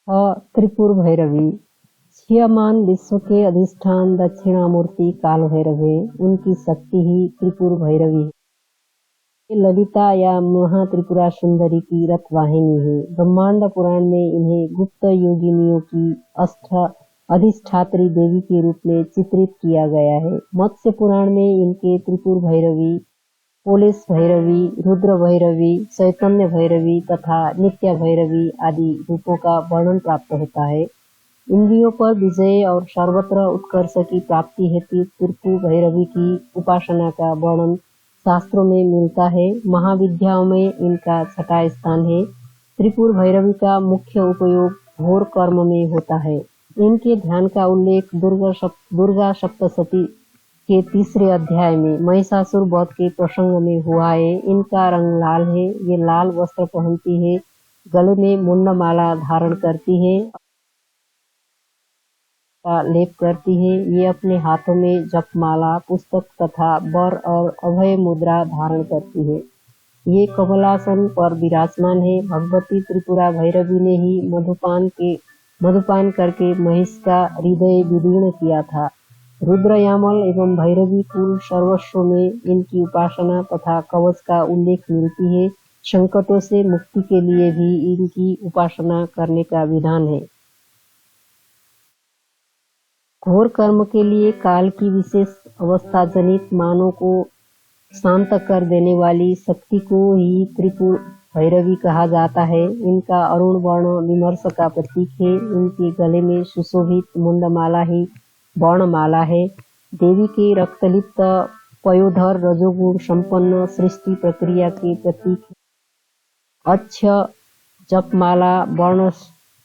त्रिपुर भैरवी छियमान विश्व के अधिष्ठान दक्षिणामूर्ति काल भैरव है। उनकी शक्ति ही त्रिपुर भैरवी है। ये ललिता या महात्रिपुरा सुंदरी की रथवाहिनी है। ब्रह्मांड पुराण में इन्हें गुप्त योगिनियों की अधिष्ठात्री देवी के रूप में चित्रित किया गया है। मत्स्य पुराण में इनके त्रिपुर भैरवी, पोलिस भैरवी, रुद्र भैरवी, चैतन्य भैरवी तथा नित्य भैरवी आदि रूपों का वर्णन प्राप्त होता है। इंद्रियों पर विजय और सर्वत्र उत्कर्ष की प्राप्ति हेतु त्रिपुर भैरवी की उपासना का वर्णन शास्त्रों में मिलता है। महाविद्याओं में इनका छठा स्थान है। त्रिपुर भैरवी का मुख्य उपयोग घोर कर्म में होता है। इनके ध्यान का उल्लेख दुर्गा सप्तशती के 3 अध्याय में महिषासुर वध के प्रसंग में हुआ है। इनका रंग लाल है। ये लाल वस्त्र पहनती है, गले में मुंडमाला धारण करती है, का लेप करती है। ये अपने हाथों में जपमाला, पुस्तक तथा वर और अभय मुद्रा धारण करती है। ये कमलासन पर विराजमान है। भगवती त्रिपुरा भैरवी ने ही मधुपान करके महिष का हृदय विदीर्ण किया था। रुद्रयामल एवं भैरवी कुल सर्वस्व में इनकी उपासना तथा कवच का उल्लेख मिलती है। संकटों से मुक्ति के लिए भी इनकी उपासना करने का विधान है। घोर कर्म के लिए काल की विशेष अवस्था जनित मानव को शांत कर देने वाली शक्ति को ही त्रिपुर भैरवी कहा जाता है। इनका अरुण वर्ण विमर्श का प्रतीक है। इनके गले में सुशोभित मुंडमाला ही वर्णमाला है। देवी के रक्तलिप्त पयोधर रजोगुण संपन्न सृष्टि प्रक्रिया के प्रतीक है। अक्ष जपमाला वर्ण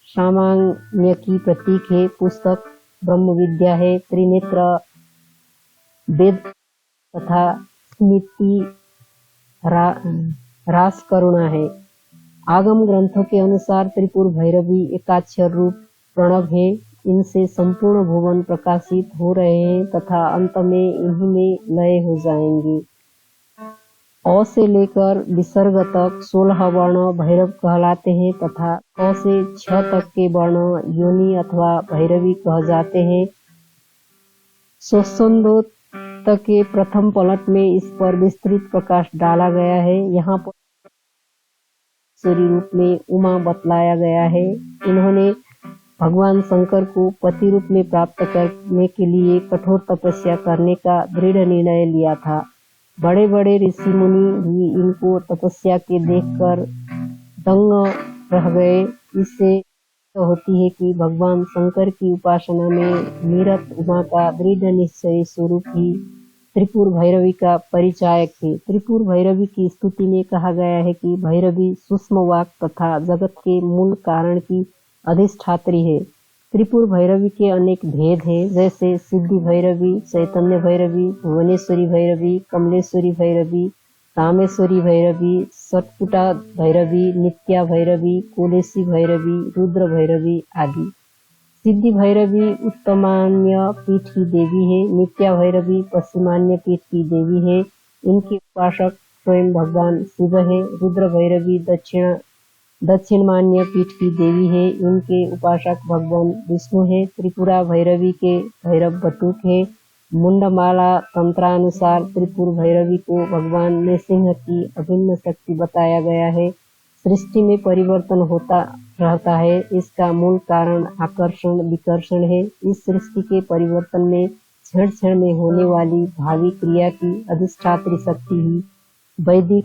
सामान्य की प्रतीक है। पुस्तक ब्रह्म विद्या है। त्रिनेत्र वेद तथा स्मृति रास करुणा है। आगम ग्रंथों के अनुसार त्रिपुर भैरवी एकाक्षर रूप प्रणव है। इनसे संपूर्ण भुवन प्रकाशित हो रहे हैं तथा अंत में इन्हीं में लय हो जाएंगे। अ से लेकर विसर्ग तक 16 वर्ण भैरव कहलाते हैं तथा क से 6 तक के वर्ण योनि अथवा भैरवी कह जाते हैं। स्वच्छंदोत्तर के प्रथम पलट में इस पर विस्तृत प्रकाश डाला गया है। यहाँ पर ईश्वरी रूप में उमा बतलाया गया है। इन्होंने भगवान शंकर को पति रूप में प्राप्त करने के लिए कठोर तपस्या करने का दृढ़ निर्णय लिया था। बड़े बड़े ऋषि मुनि भी इनको तपस्या के देखकर दंग रह गए। इससे होती है कि भगवान शंकर की उपासना में निरत उमा का दृढ़ निश्चय स्वरूप ही त्रिपुर भैरवी का परिचायक है। त्रिपुर भैरवी की स्तुति में कहा गया है कि भैरवी सूक्ष्म वाक तथा जगत के मूल कारण की अधिष्ठात्री है। त्रिपुर भैरवी के अनेक भेद हैं, जैसे सिद्धि भैरवी, चैतन्य भैरवी, भुवनेश्वरी भैरवी, कमलेश्वरी भैरवी, कामेश्वरी भैरवी, सटपुटा भैरवी, नित्या भैरवी, कोलेशी भैरवी, रुद्र भैरवी आदि। सिद्धि भैरवी उत्तमान्य पीठ की देवी है। नित्या भैरवी पश्चिमान्य पीठ की देवी है। इनके उपासक स्वयं भगवान शिव है। रुद्र भैरवी दक्षिणमान्य पीठ की देवी है। इनके उपासक भगवान विष्णु है। त्रिपुरा भैरवी के भैरव बटुक है। मुंडमाला तंत्रानुसार त्रिपुर भैरवी को भगवान नृसिंह की अभिन्न शक्ति बताया गया है। सृष्टि में परिवर्तन होता रहता है। इसका मूल कारण आकर्षण विकर्षण है। इस सृष्टि के परिवर्तन में क्षण क्षण में होने वाली भावी क्रिया की अधिष्ठात्री शक्ति ही वैदिक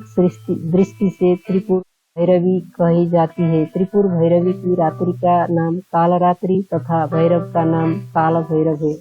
दृष्टि से त्रिपुर भैरवी कही जाती है। त्रिपुर भैरवी की रात्रि का नाम कालरात्रि तथा भैरव का नाम काल भैरव है।